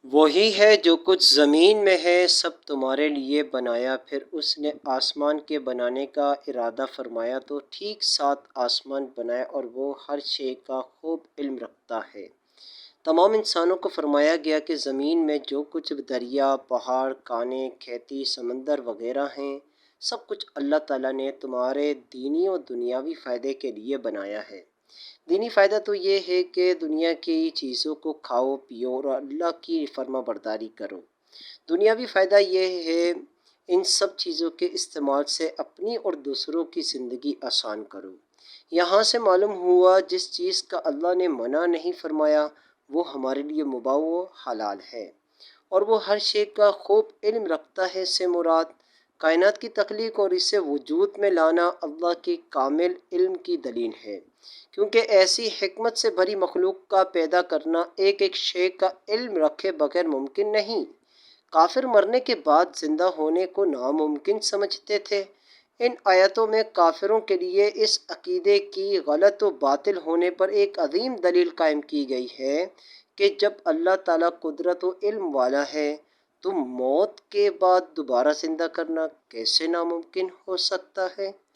وہی ہے جو کچھ زمین میں ہے سب تمہارے لیے بنایا، پھر اس نے آسمان کے بنانے کا ارادہ فرمایا تو ٹھیک 7 آسمان بنائے، اور وہ ہر شے کا خوب علم رکھتا ہے۔ تمام انسانوں کو فرمایا گیا کہ زمین میں جو کچھ دریا، پہاڑ، کانیں، کھیتی، سمندر وغیرہ ہیں، سب کچھ اللہ تعالیٰ نے تمہارے دینی و دنیاوی فائدے کے لیے بنایا ہے۔ دینی فائدہ تو یہ ہے کہ دنیا کی چیزوں کو کھاؤ پیو اور اللہ کی فرما برداری کرو۔ دنیاوی فائدہ یہ ہے ان سب چیزوں کے استعمال سے اپنی اور دوسروں کی زندگی آسان کرو۔ یہاں سے معلوم ہوا جس چیز کا اللہ نے منع نہیں فرمایا وہ ہمارے لیے مباح و حلال ہے، اور وہ ہر شے کا خوب علم رکھتا ہے سے مراد کائنات کی تخلیق اور اسے وجود میں لانا اللہ کے کامل علم کی دلیل ہے، کیونکہ ایسی حکمت سے بھری مخلوق کا پیدا کرنا ایک ایک شے کا علم رکھے بغیر ممکن نہیں۔ کافر مرنے کے بعد زندہ ہونے کو ناممکن سمجھتے تھے۔ ان آیتوں میں کافروں کے لیے اس عقیدے کی غلط و باطل ہونے پر ایک عظیم دلیل قائم کی گئی ہے کہ جب اللہ تعالیٰ قدرت و علم والا ہے تو موت کے بعد دوبارہ زندہ کرنا کیسے ناممکن ہو سکتا ہے؟